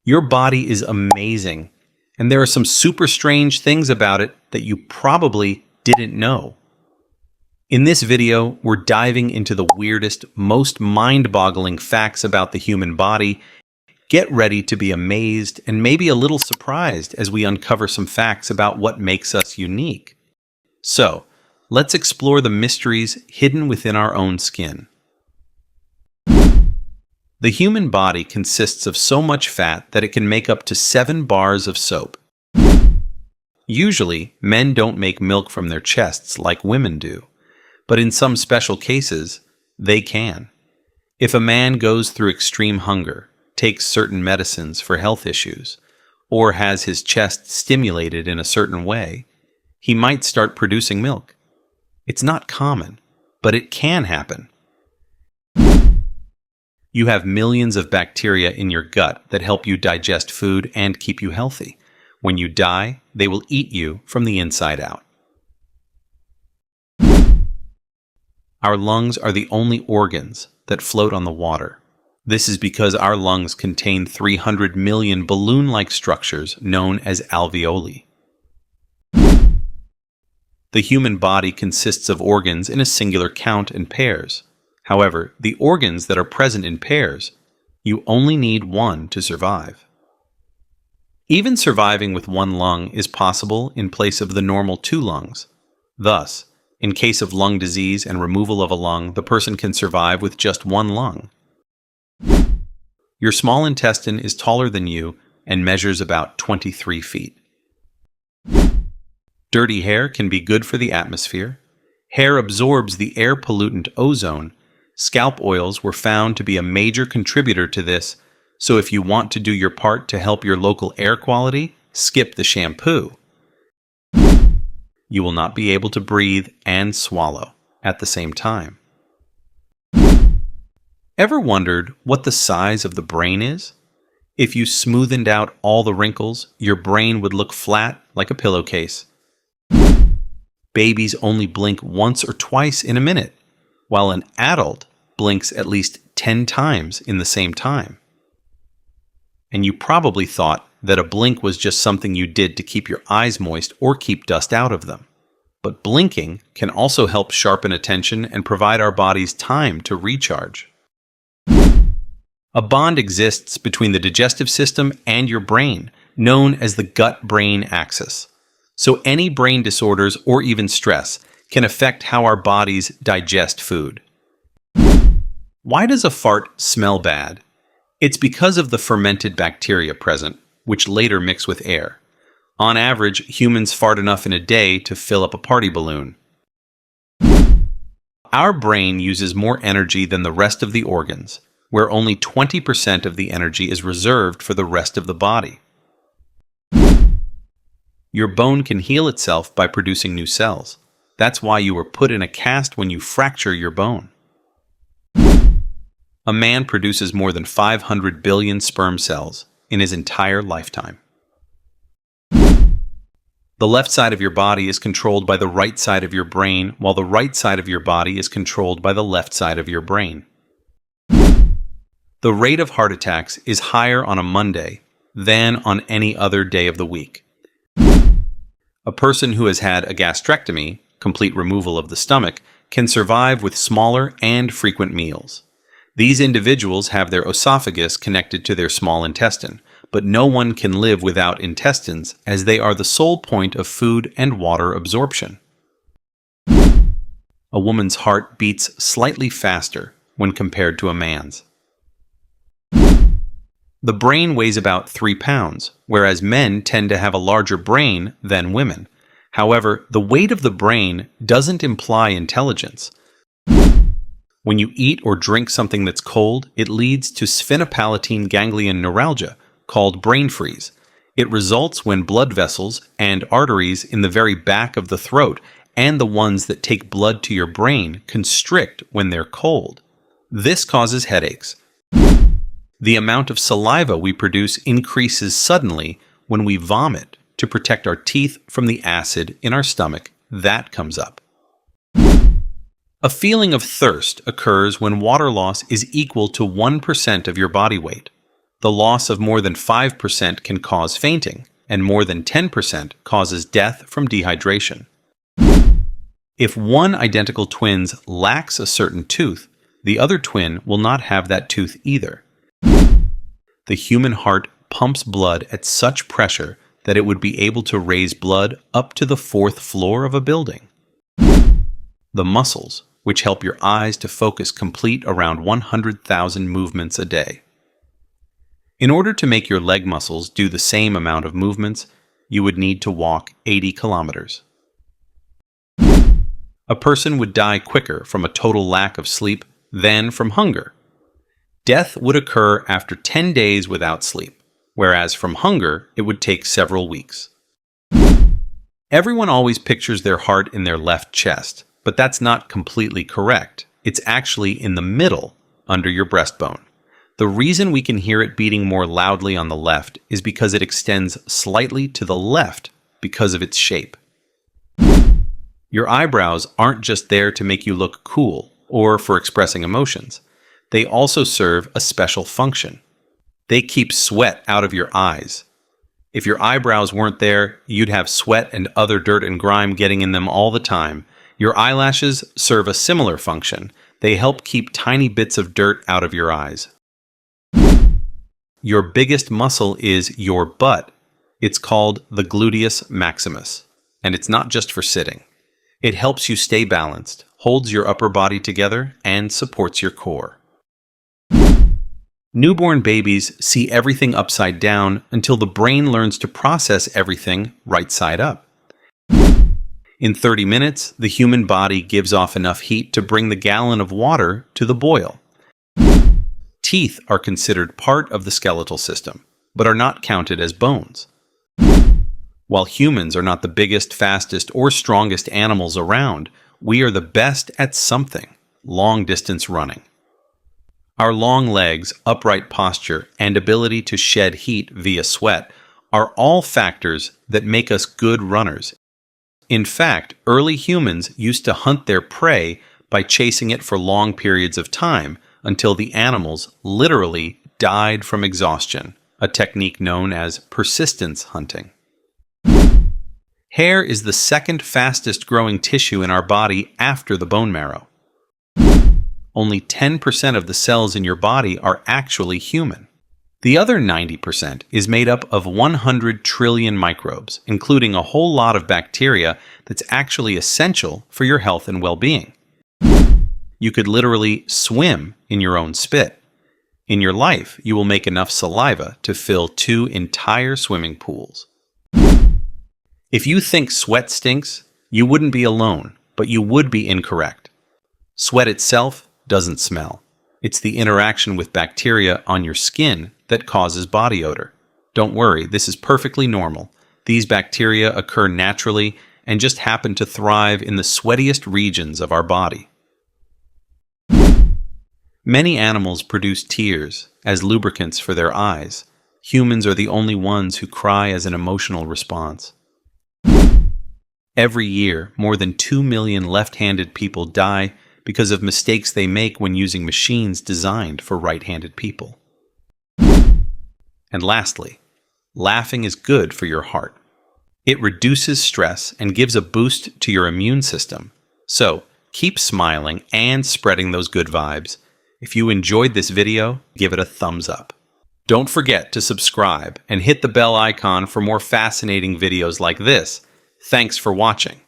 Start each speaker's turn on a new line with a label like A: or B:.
A: Your body is amazing, and there are some super strange things about it that you probably didn't know. In this video, we're diving into the weirdest, most mind-boggling facts about the human body. Get ready to be amazed and maybe a little surprised as we uncover some facts about what makes us unique. So, let's explore the mysteries hidden within our own skin. The human body consists of so much fat that it can make up to 7 bars of soap. Usually, men don't make milk from their chests like women do, but in some special cases, they can. If a man goes through extreme hunger, takes certain medicines for health issues, or has his chest stimulated in a certain way, he might start producing milk. It's not common, but it can happen. You have millions of bacteria in your gut that help you digest food and keep you healthy. When you die, they will eat you from the inside out. Our lungs are the only organs that float on the water. This is because our lungs contain 300 million balloon-like structures known as alveoli. The human body consists of organs in a singular count and pairs. However, the organs that are present in pairs, you only need one to survive. Even surviving with one lung is possible in place of the normal 2 lungs. Thus, in case of lung disease and removal of a lung, the person can survive with just 1 lung. Your small intestine is taller than you and measures about 23 feet. Dirty hair can be good for the atmosphere. Hair absorbs the air pollutant ozone. Scalp oils were found to be a major contributor to this, so if you want to do your part to help your local air quality, skip the shampoo. You will not be able to breathe and swallow at the same time. Ever wondered what the size of the brain is? If you smoothened out all the wrinkles, your brain would look flat like a pillowcase. Babies only blink once or twice in a minute, while an adult blinks at least 10 times in the same time. And you probably thought that a blink was just something you did to keep your eyes moist or keep dust out of them. But blinking can also help sharpen attention and provide our bodies time to recharge. A bond exists between the digestive system and your brain, known as the gut-brain axis. So any brain disorders or even stress can affect how our bodies digest food. Why does a fart smell bad? It's because of the fermented bacteria present, which later mix with air. On average, humans fart enough in a day to fill up a party balloon. Our brain uses more energy than the rest of the organs, where only 20% of the energy is reserved for the rest of the body. Your bone can heal itself by producing new cells. That's why you were put in a cast when you fracture your bone. A man produces more than 500 billion sperm cells in his entire lifetime. The left side of your body is controlled by the right side of your brain, while the right side of your body is controlled by the left side of your brain. The rate of heart attacks is higher on a Monday than on any other day of the week. A person who has had a gastrectomy, complete removal of the stomach, can survive with smaller and frequent meals. These individuals have their esophagus connected to their small intestine, but no one can live without intestines as they are the sole point of food and water absorption. A woman's heart beats slightly faster when compared to a man's. The brain weighs about 3 pounds, whereas men tend to have a larger brain than women. However, the weight of the brain doesn't imply intelligence. When you eat or drink something that's cold, it leads to sphenopalatine ganglion neuralgia, called brain freeze. It results when blood vessels and arteries in the very back of the throat and the ones that take blood to your brain constrict when they're cold. This causes headaches. The amount of saliva we produce increases suddenly when we vomit to protect our teeth from the acid in our stomach that comes up. A feeling of thirst occurs when water loss is equal to 1% of your body weight. The loss of more than 5% can cause fainting, and more than 10% causes death from dehydration. If one identical twin lacks a certain tooth, the other twin will not have that tooth either. The human heart pumps blood at such pressure that it would be able to raise blood up to the 4th floor of a building. The muscles, which help your eyes to focus, complete around 100,000 movements a day. In order to make your leg muscles do the same amount of movements, you would need to walk 80 kilometers. A person would die quicker from a total lack of sleep than from hunger. Death would occur after 10 days without sleep, whereas from hunger it would take several weeks. Everyone always pictures their heart in their left chest, but that's not completely correct. It's actually in the middle, under your breastbone. The reason we can hear it beating more loudly on the left is because it extends slightly to the left because of its shape. Your eyebrows aren't just there to make you look cool or for expressing emotions. They also serve a special function. They keep sweat out of your eyes. If your eyebrows weren't there, you'd have sweat and other dirt and grime getting in them all the time. Your eyelashes serve a similar function. They help keep tiny bits of dirt out of your eyes. Your biggest muscle is your butt. It's called the gluteus maximus, and it's not just for sitting. It helps you stay balanced, holds your upper body together, and supports your core. Newborn babies see everything upside down until the brain learns to process everything right side up. In 30 minutes, the human body gives off enough heat to bring the gallon of water to the boil. Teeth are considered part of the skeletal system, but are not counted as bones. While humans are not the biggest, fastest, or strongest animals around, we are the best at something: long-distance running. Our long legs, upright posture, and ability to shed heat via sweat are all factors that make us good runners. In fact, early humans used to hunt their prey by chasing it for long periods of time until the animals literally died from exhaustion, a technique known as persistence hunting. Hair is the second fastest growing tissue in our body after the bone marrow. Only 10% of the cells in your body are actually human. The other 90% is made up of 100 trillion microbes, including a whole lot of bacteria that's actually essential for your health and well-being. You could literally swim in your own spit. In your life, you will make enough saliva to fill 2 entire swimming pools. If you think sweat stinks, you wouldn't be alone, but you would be incorrect. Sweat itself doesn't smell. It's the interaction with bacteria on your skin that causes body odor. Don't worry, this is perfectly normal. These bacteria occur naturally and just happen to thrive in the sweatiest regions of our body. Many animals produce tears as lubricants for their eyes. Humans are the only ones who cry as an emotional response. Every year, more than 2 million left-handed people die because of mistakes they make when using machines designed for right-handed people. And lastly, laughing is good for your heart. It reduces stress and gives a boost to your immune system. So, keep smiling and spreading those good vibes. If you enjoyed this video, give it a thumbs up. Don't forget to subscribe and hit the bell icon for more fascinating videos like this. Thanks for watching.